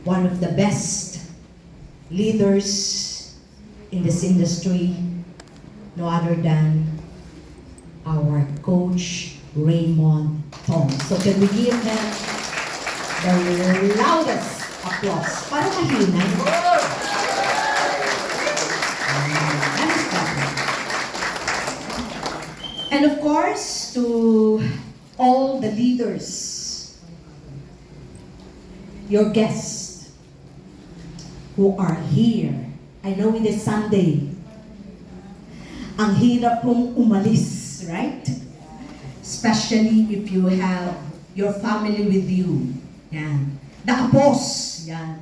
one of the best leaders in this industry, no other than our coach, Raymond Tong. So can we give him the loudest applause para mahinay? And of course, to all the leaders, your guests who are here. I know it is Sunday. Ang hirap pong umalis, right? Especially if you have your family with you. Yan. Nakapos. Yan.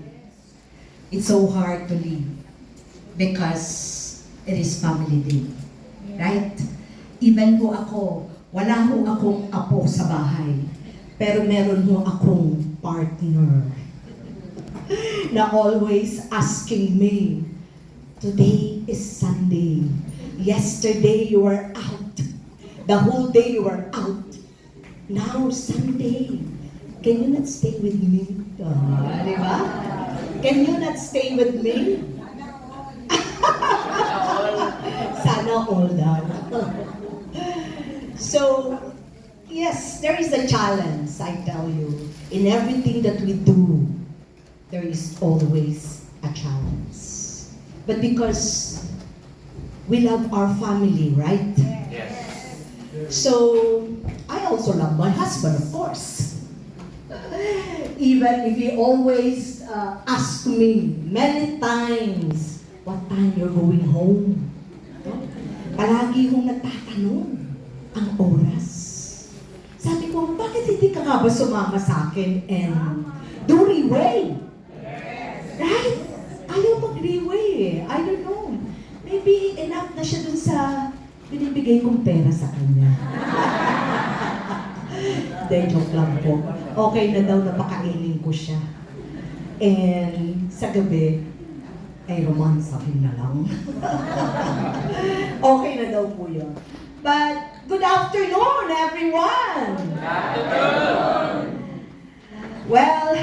It's so hard to leave because it is family day. Right? Even ho ako, wala ho akong apo sa bahay. Pero meron ho akong partner na always asking me, today is Sunday. Yesterday you were out. The whole day you were out. Now Sunday. Can you not stay with me? Di ba? Can you not stay with me? Sana all daw. So, yes, there is a challenge, I tell you. In everything that we do, there is always a challenge. But because we love our family, right? Yes. So, I also love my husband, of course. Even if he always asks me many times, what time you're going home? Palagi hong nagtatanong ang oras. Sabi ko, bakit hindi ka nga ba sumama sa akin and do re-weigh? Right? Ayaw mag-re-weigh eh. I don't know. Maybe enough na siya dun sa binibigay kong pera sa kanya. Hindi, joke lang po. Okay na daw na pakainin ko siya. And sa gabi, ay romansahin na lang. Okay na daw po yun. But, good afternoon, everyone! Good afternoon! Well,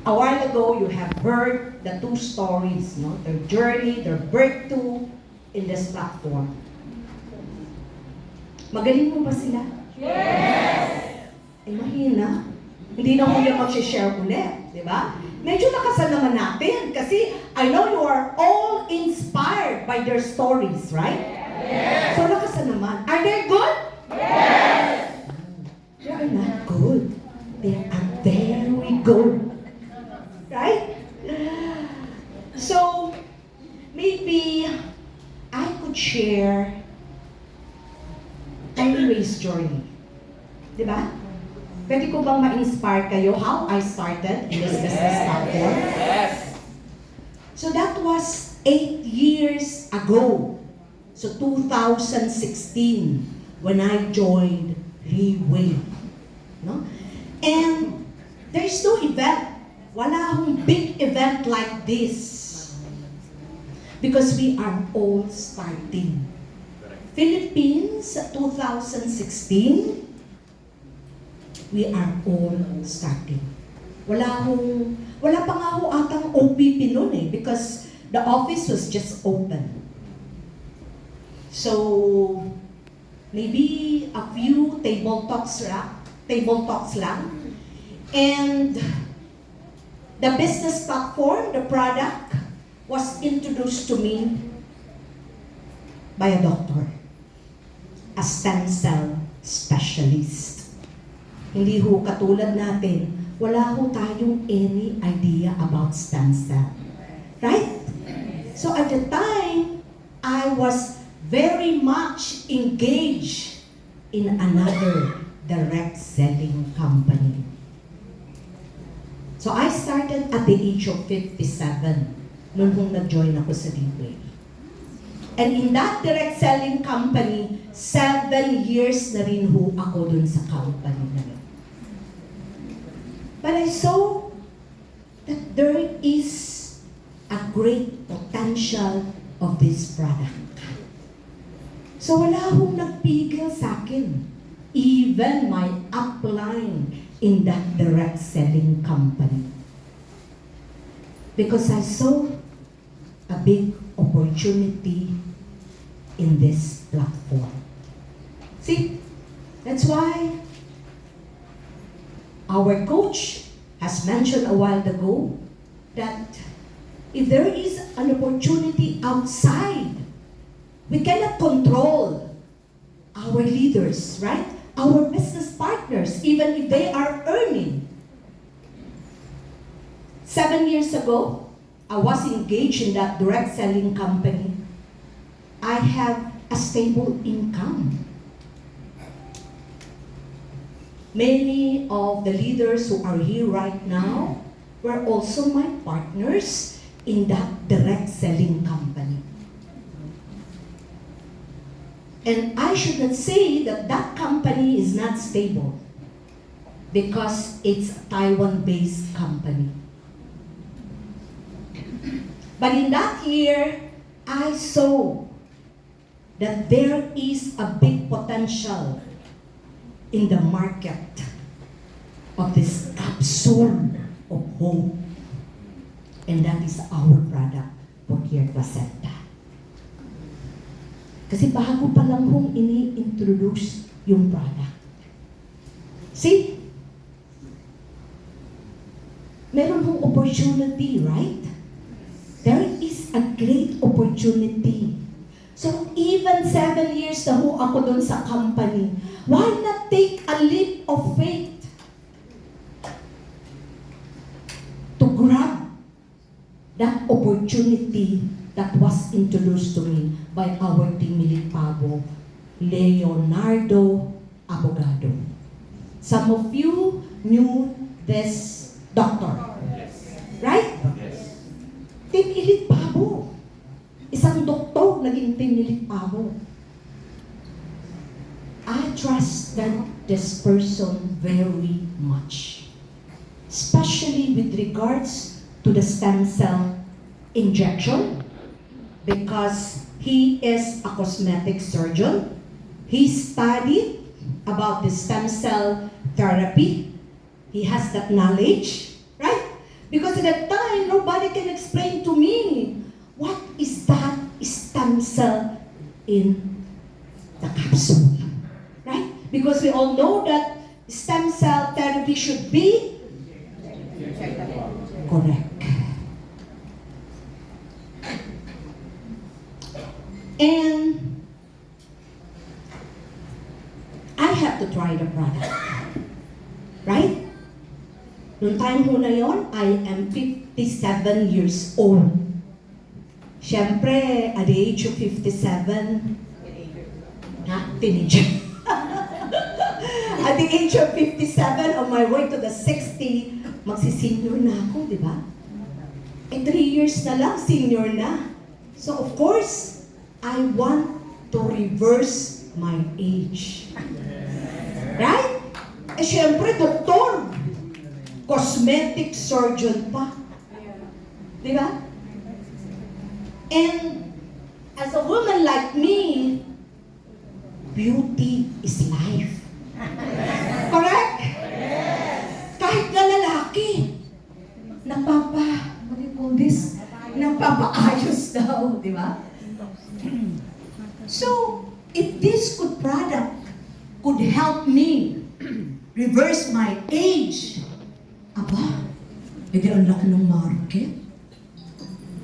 a while ago, you have heard the two stories, no? Their journey, their breakthrough in this platform. Magaling mo ba sila? Yes! Eh, mahina. Hindi na kuya mag-share ulit, di ba? Medyo nakasal naman natin kasi I know you are all inspired by their stories, right? Yes! So nakasal naman. Are they good? Yes! They are not good. They are very good. Right? So, maybe I could share Anyway's journey. Di ba? Pwede ko bang ma-inspire kayo how I started in this business platform? Yes! So that was 8 years ago. So 2016 when I joined Re-Weigh. No? And there's no event. Wala akong big event like this. Because we are all starting. Philippines, 2016, we are all starting. Wala pa nga ho atang OPP noon eh, because the office was just open. So, maybe a few table talks lang. And the business platform, the product, was introduced to me by a doctor, a stem cell specialist. Hindi ho katulad natin, wala ho tayong any idea about stem cell. Right? So at the time, I was very much engaged in another direct selling company. So I started at the age of 57 nung nag-join ako sa Re-Weigh. And in that direct selling company, 7 years na rin ho ako dun sa company na yun. But I saw that there is a great potential of this product. So wala hong nagpigil sa akin. Even my upline in that direct selling company. Because I saw a big opportunity in this platform. See, that's why our coach has mentioned a while ago that if there is an opportunity outside, we cannot control our leaders, right? Our business partners, even if they are earning. 7 years ago, I was engaged in that direct selling company. I have a stable income. Many of the leaders who are here right now were also my partners in that direct selling company. And I should not say that that company is not stable because it's a Taiwan-based company. But in that year, I saw that there is a big potential in the market of this capsule of hope. And that is our product for Care Placenta. Kasi bago pa lang hong ini-introduce yung product. See? Meron hong opportunity, right? There is a great opportunity. So even 7 years na ho ako doon sa company, why not take a leap of faith to grab that opportunity that was introduced to me by our team Milipabo, Leonardo Abogado. Some of you knew this doctor, Yes. right? Yes. Team Milipabo. Isang doktor naging Team Milipabo. I trusted this person very much, especially with regards to the stem cell injection, because he is a cosmetic surgeon. He studied about the stem cell therapy. He has that knowledge, right? Because at that time, nobody can explain to me what is that stem cell in the capsule, right? Because we all know that stem cell therapy should be correct. And I have to try the product. Right? Noong time ho na yon, I am 57 years old. Siyempre, at the age of 57, teenager. At the age of 57, on my way to the 60, magsisenior na ako, di ba? 3 years na lang, senior na. So of course, I want to reverse my age. Right? Siyempre, doktor. Cosmetic surgeon pa. Di ba? And as a woman like me, beauty is life. Correct? Kahit na lalaki, what do you call this? Napapaayos daw, di ba? So, if this good product could help me reverse my age, aba, edi ang laki ng market.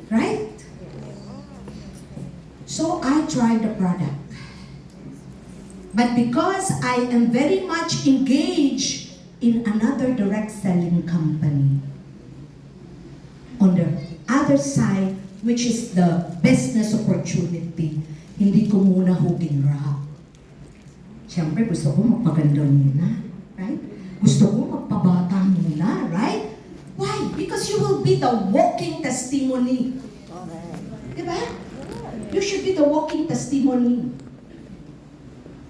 Right? So, I tried the product. But because I am very much engaged in another direct selling company, on the other side, which is the business opportunity, hindi ko muna ho ginrap. Siyempre, gusto ko magpaganda muna, right? Gusto ko magpabata muna, right? Why? Because you will be the walking testimony. Diba? You should be the walking testimony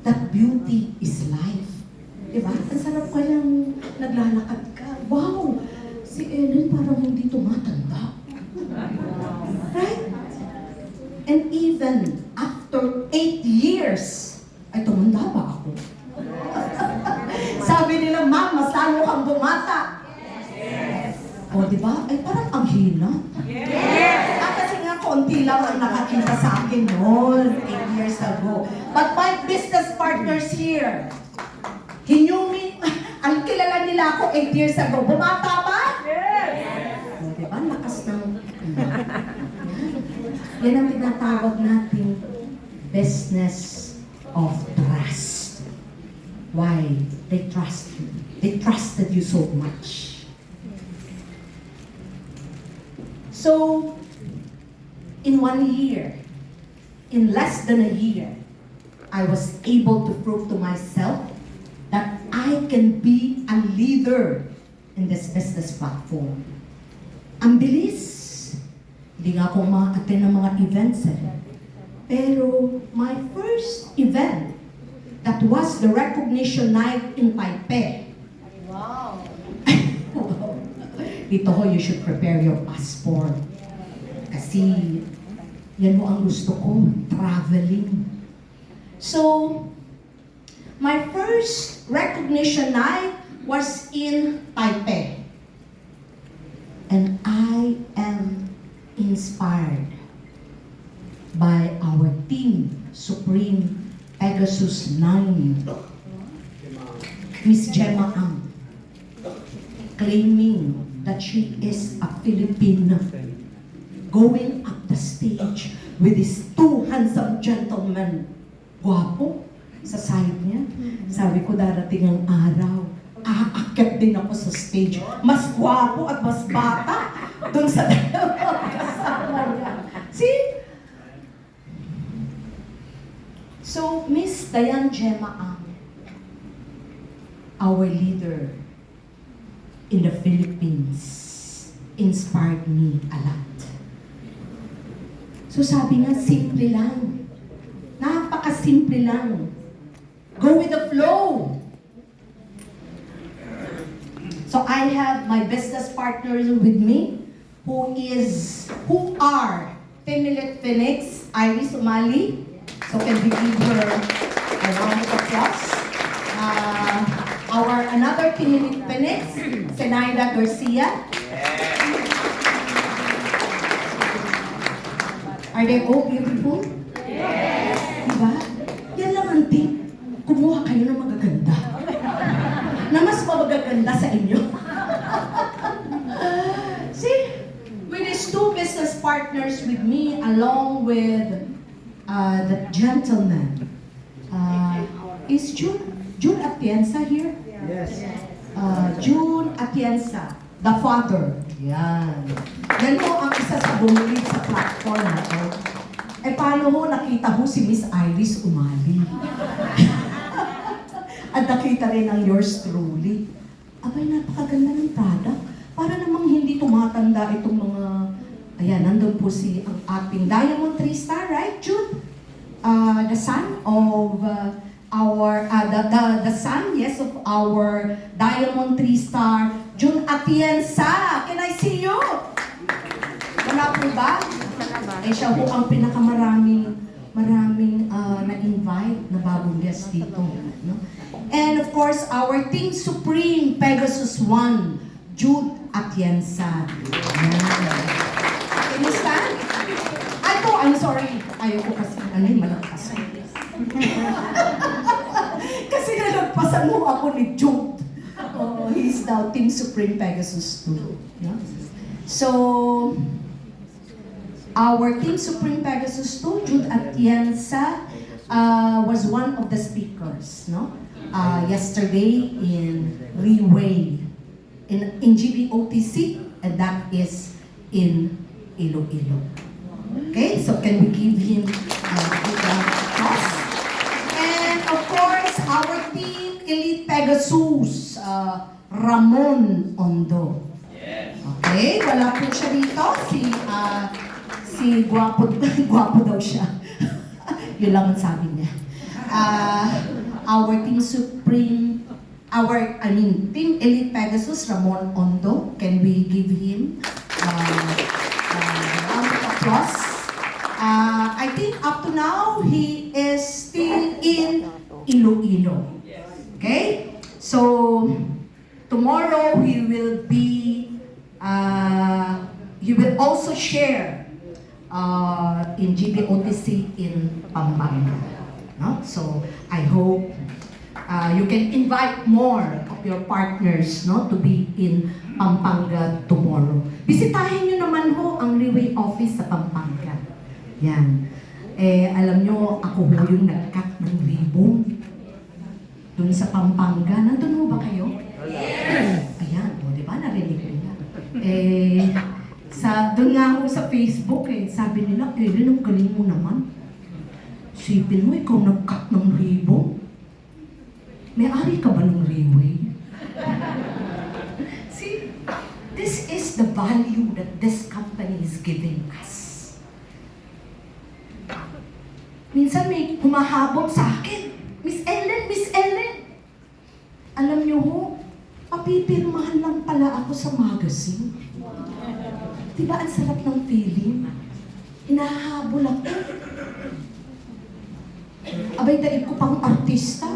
that beauty is life. Diba? Ang sarap ka lang naglalakad ka. Wow! Si Ellen parang hindi tumatanda. Right? And even after 8 years, ay tumanda ba ako? Sabi nila, Ma'am, mas lalo kang bumata. Yes. O, di ba? Ay, parang ang hina. Yes. Kasi nga, konti lang ang nakakita sa akin noon, 8 years ago. But my business partners here, Hinyumi, ang kilala nila ako 8 years ago. Bumata ba? Yes! O, diba? Lakas ng... Yan ang tinatawag nating business of trust. Why? They trust you. They trusted you so much. So, in 1 year, in less than a year, I was able to prove to myself that I can be a leader in this business platform. Ang bilis. Hindi nga ako ma-attend ng mga events eh. Pero my first event, that was the recognition night in Taipei. Wow. Dito ho, you should prepare your passport. Kasi yan mo ang gusto ko, traveling. So, my first recognition night was in Taipei. And I am inspired by our team, Supreme Pegasus 9, Miss Gemma Ang, claiming that she is a Filipino, going up the stage with these two handsome gentlemen. Guwapo sa side niya. Sabi ko, darating ang araw, aakyat din ako sa stage. Mas gwapo at mas bata dun sa dalawang kasama niya. See? So, Miss Dayan Gemma Ang, our leader in the Philippines, inspired me a lot. So sabi nga, simple lang. Napaka-simple lang. Go with the flow. So I have my business partners with me who are Pemilet Phoenix, Iris Umali. So can we give her a round of applause? Our another Pemilet Phoenix, Senaida Garcia. Are they all beautiful? Yes. Diba? Yan lang ang tip. Kumuha kayo ng magaganda. Na mas magaganda sa inyo. See? With these two business partners with me, along with the gentleman. Is June Atienza here? Yes. June Atienza, the father. Yan. Yan po ang isa sa bumulid sa platform na to. Eh paano ho nakita ho si Miss Iris Umali? At nakita rin ang yours truly. Abay, napakaganda ng product. Para namang hindi tumatanda itong mga... Ayan, nandun po si ang ating Diamond 3-star, right, June? The son of the son, yes, of our Diamond 3-star, June Atienza. Can I see you? Wala po ba? Eh siya po ang pinakamaraming na-invite na bagong guest dito. No? And of course, our Team Supreme Pegasus 1, Jude Atienza. Can you stand? I'm sorry. Ayoko kasi, malakas. Kasi nalagpasan mo ako ni Jude. He's now Team Supreme Pegasus 2. No? So, our Team Supreme Pegasus 2, Jude Atienza, was one of the speakers, no? Yesterday in Reway, in GBOTC, and that is in Iloilo. Okay, so can we give him a big applause? And of course, our Team Elite Pegasus, Ramon Ondo. Okay, wala po siya dito. Si Guwapo, Guwapo daw siya. Yun lang ang sabi niya. Our Team Supreme, Team Elite Pegasus, Ramon Ondo. Can we give him a round of applause? I think up to now, he is still in Iloilo. Okay? So, tomorrow he will be You will also share in GBOTC in Pampanga. No? So I hope you can invite more of your partners, no, to be in Pampanga tomorrow. Bisitahin nyo naman ho ang Leeway office sa Pampanga. Yan. Alam nyo, ako ho yung nag-cut ng ribbon dun sa Pampanga. Nandun ho ba kayo? Ayan, o diba? Narinig ko yan. Doon nga ho sa Facebook, sabi nila, Ellen, ang galing mo naman. Sipin mo, ikaw nag-cut ng ribbon. May-ari ka ba ng Leeway? See, this is the value that this company is giving us. Minsan may humahabol sa akin, Miss Ellen. Alam niyo ho, papipirmahan lang pala ako sa magazine. Diba ang sarap ng feeling? Hinahabol ako. Abay, daig ko pang artista.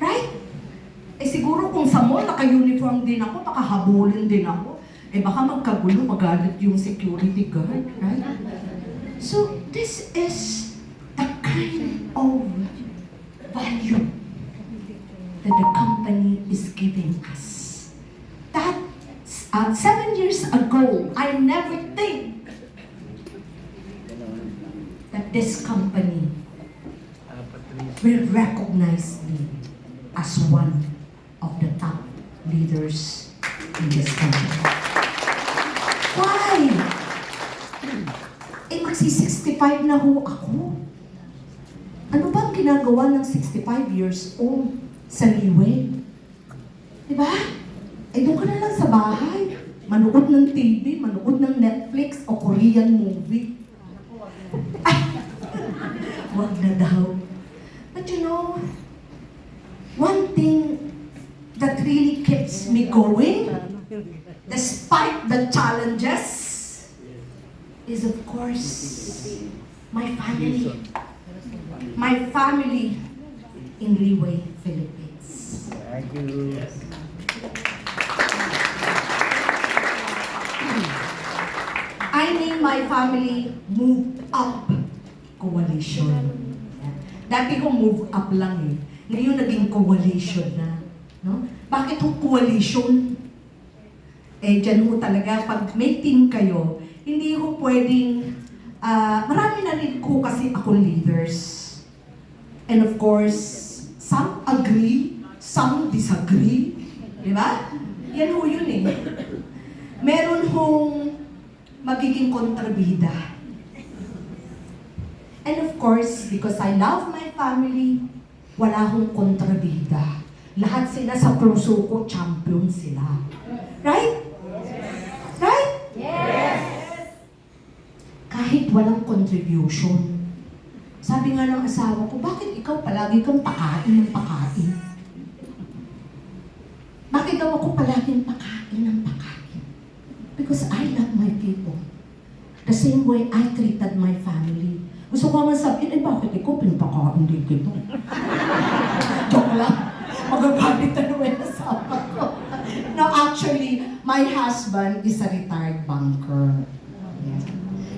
Right? Siguro kung sa mall, naka-uniform din ako, pakahabulin din ako. Baka magkagulo, magalit yung security guard, right? So, this is the kind of value that the company is giving us. That 7 years ago, I never think that this company will recognize me as one of the top leaders in this country. Why? Magsi-65 na ho ako. Ano ba ang ginagawa ng 65 years old sa Leeway? Diba? Doon ka na lang sa bahay. Manood ng TV, manood ng Netflix o Korean movie. Ay! Wag na daw. But you know, one thing that really keeps me going, despite the challenges, is of course my family. My family in Leeway, Philippines. Thank you. I name my family Move Up Coalition. Dati ko move up lang Ngayon naging coalition na. No? Bakit yung coalition? Dyan ho talaga, pag may team kayo, hindi ho pwedeng, marami na rin ko kasi ako leaders. And of course, some agree, some disagree. Di ba? Yan ho yun Meron hong magiging kontrabida. And of course, because I love my family, wala hong kontrabida. Lahat sila sa puso ko, champion sila. Right? Right? Yes. Kahit walang contribution. Sabi nga ng asawa ko, bakit ikaw palagi kang pakain ng pakain? Bakit daw ako palaging pakain ng pakain? Because I love my people. The same way I treated my family. Gusto ko naman sabihin, bakit ikaw pinapakain din kita? Joke lang. Magagalit na naman yung asawa ko. No, actually, my husband is a retired banker. Yeah.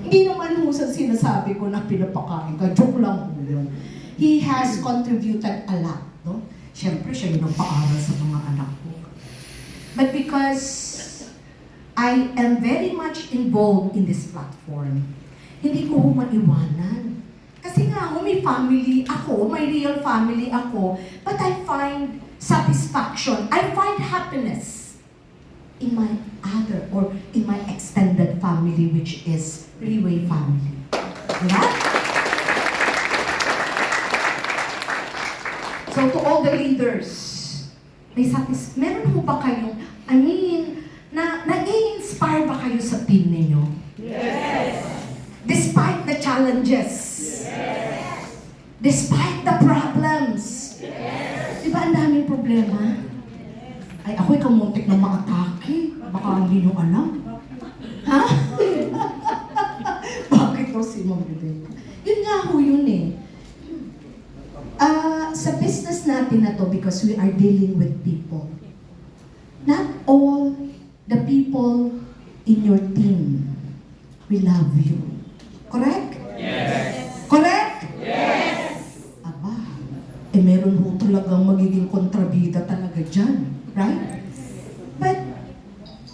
Hindi naman ho sa sinasabi ko na pinapakain ka. Joke lang ho yun. He has contributed a lot. No? Siyempre, siya yung nagpaaral sa mga anak ko. But because I am very much involved in this platform, hindi ko maiwanan. Kasi nga may family ako, may real family ako, but I find satisfaction, I find happiness in my other or in my extended family, which is Leeway family. Diba? So to all the leaders, meron mo ba kayong, na-i-inspire ba kayo sa team ninyo? Yes. Despite the challenges. Yes. Despite the problems. Yes. Di ba ang daming problema? Ay, ako'y kamuntik na maatake. Baka hindi nyo alam. Ha? Bakit ko si Ma'am Rebecca? Yun nga ho yun sa business natin na to, because we are dealing with people, not all the people in your team will love you. Correct? Yes. Correct? Yes. Aba, meron ho talagang magiging kontrabida talaga dyan. Right? But,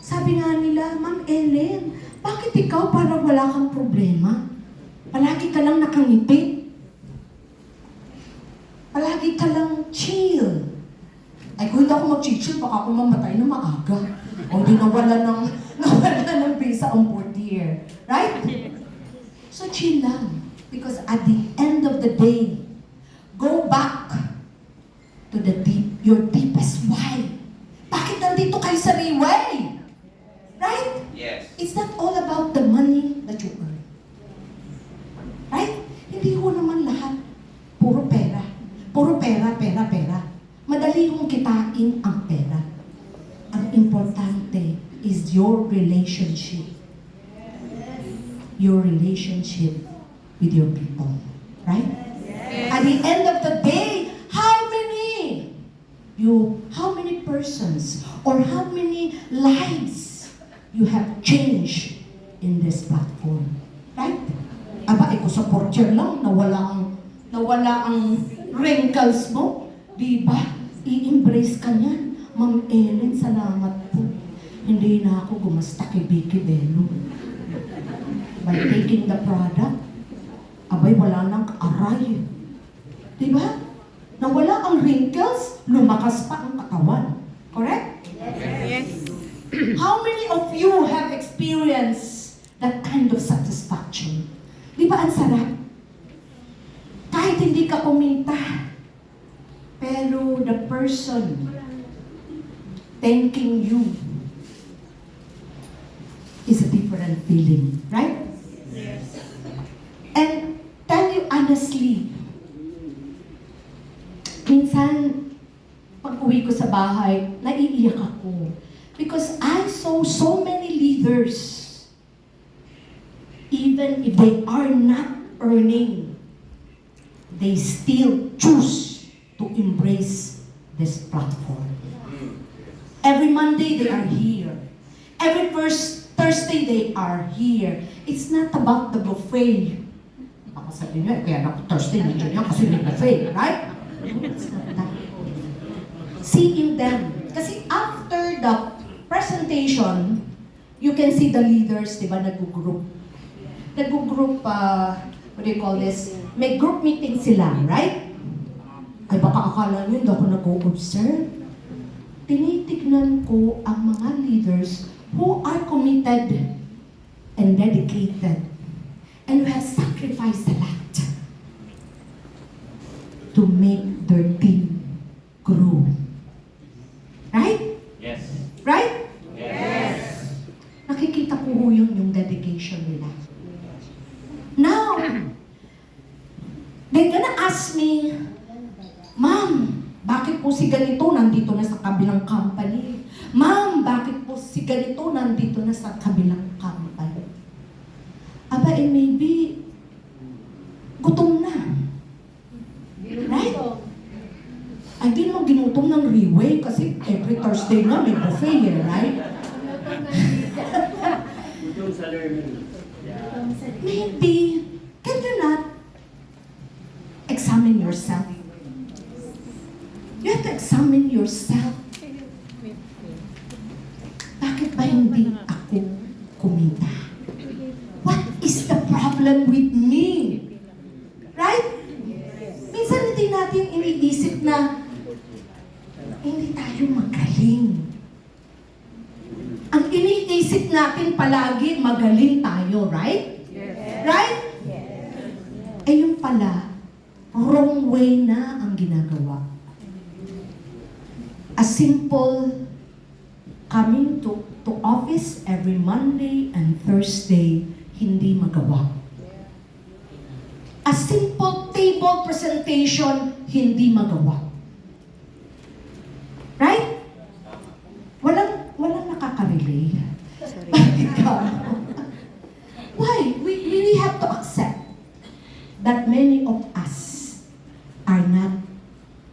sabi nga nila, Ma'am Ellen, bakit ikaw parang wala kang problema? Palagi ka lang nakangiti. Palagi ka lang chill. Ay, kung hindi ako mag-chill, baka ako mamatay na maaga. O di nawala ng visa on board here. Right? So chill lang. Because at the end of the day, go back to your deepest why. Bakit nandito kayo sa Riway? Right? Yes. It's not all about the money that you earn. Right? Hindi ko naman lahat puro pera. Puro pera, pera, pera. Madali kong kitain ang pera. Ang importante is your relationship. Your relationship with your people. Right? At the end of the day, how many persons or how many lives you have changed in this platform? Right? Aba, iko sa portier lang, nawala ang wrinkles mo. Diba? I-embrace ka niyan. Ma'am Ellen, salamat po. Hindi na ako gumasta kay Vicky Bello. By taking the product, abay, wala nang aray. Diba? Nawala ang wrinkles, lumakas pa ang katawan. Correct? Yes. How many of you have experienced that kind of satisfaction? Di ba ang sarap? Kahit hindi ka kumita, pero the person thanking you is a different feeling, right? Yes. And tell you honestly, minsan, pag uwi ko sa bahay, naiiyak ako. Because I saw so many leaders, even if they are not earning, they still choose to embrace this platform. Every Monday they are here. Every first Thursday they are here. It's not about the buffet. Baka sabihin nyo, kaya ako Thursday nandiyan yan kasi may buffet, right? It's not that. Seeing them. Kasi after the presentation, you can see the leaders, di ba, nag-group. Nag-group, what do you call this? May group meeting sila, right? Ay baka akala nyo, hindi ako nag-observe. Tinitignan ko ang mga leaders who are committed and dedicated and who have sacrificed a lot to make their team grow. Right? Yes. Right? Yes. Nakikita ko ho yung dedication nila. Now, they're gonna ask me, Ma'am, bakit po si ganito nandito na sa kabilang company? Ma'am, bakit po si ganito nandito na sa kabilang company? Aba, maybe, gutom na. Right? Ay, di naman ginutom ng Riway kasi every Thursday na may buffet eh, right? Maybe, can you not examine yourself? You have to examine yourself. Bakit ba hindi ako kumita? What is the problem with me? Right? Minsan hindi natin iniisip na hindi tayo magaling. Ang iniisip natin palagi, magaling tayo, right? Yes. Right? Eh yung pala, wrong way na ang ginagawa. A simple coming to office every Monday and Thursday, hindi magawa. A simple table presentation, hindi magawa. Right? Walang nakaka-relate. Bakit ka? Why? We have to accept that many of us are not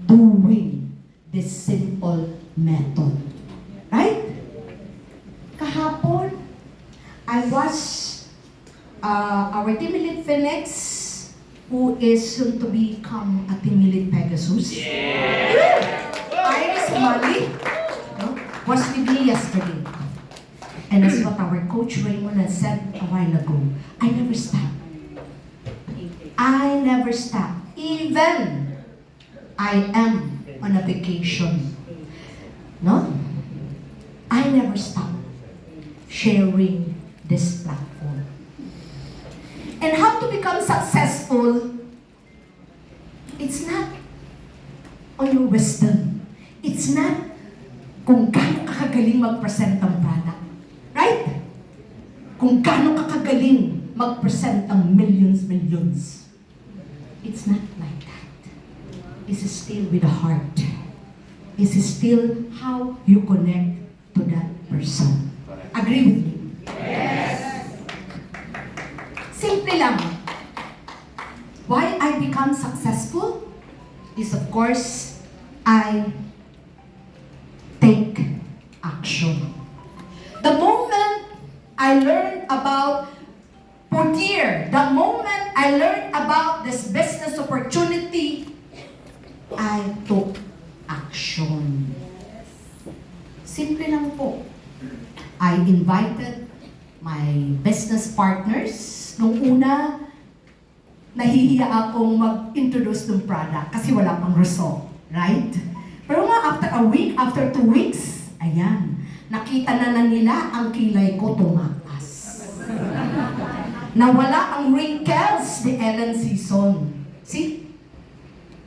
doing this simple method. Right? I was our Team Elite Phoenix, who is soon to become a Team Elite Pegasus. Iris Mali, no, was with me yesterday. And as what our coach Raymond has said a while ago, I never stop. I never stop. Even I am on a vacation. No? I never stop sharing this platform. And how to become successful, it's not on your wisdom. It's not kung gaano ka kagaling mag-present ng product. Right? Kung gaano ka kagaling mag-present ng millions. It's not like that. It's still with the heart. It's still how you connect to that person. Agree with me? Simple lang. Why I become successful is, of course, I take action. The moment I learned about Portier, the moment I learned about this business opportunity, I took action. Simple lang po. I invited my business partners. Nung una, nahihiya akong mag-introduce ng product kasi wala pang result, right? Pero nga, after a week, after 2 weeks, ayan, nakita na nila ang kilay ko tumakas. Nawala ang wrinkles ni Ellen Season. See?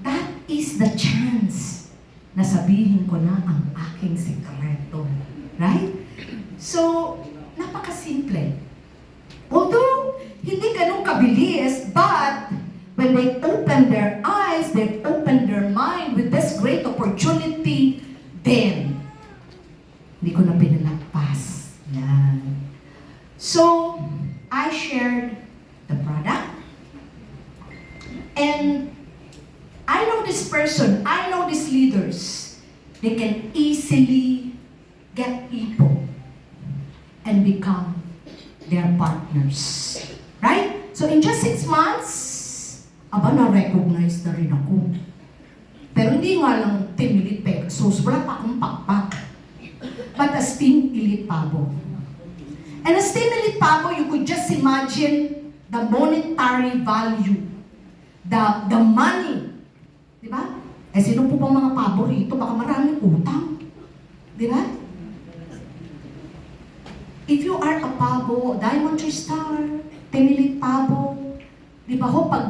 That is the chance na sabihin ko na ang aking sikreto. Right? So, napakasimple. Although, hindi ganun kabilis, but when they open their eyes, they open their mind with this great opportunity, then, hindi ko na pinalagpas. Yan. So, I shared the product. And I know this person, I know these leaders. They can easily get people and become their partners. Right? So in just 6 months, aba na-recognize na rin ako. Pero hindi nga lang Team Elite Pegasus, wala pa akong pakpak. But as Team Elite Pabo. And as Team Elite Pabo, you could just imagine the monetary value, the money. Di ba? Eh sino po bang mga pabo rito? Baka maraming utang. Di ba? If you are a pabo, Diamond 3 Star, Team Elite Pabo, di ba ho, pag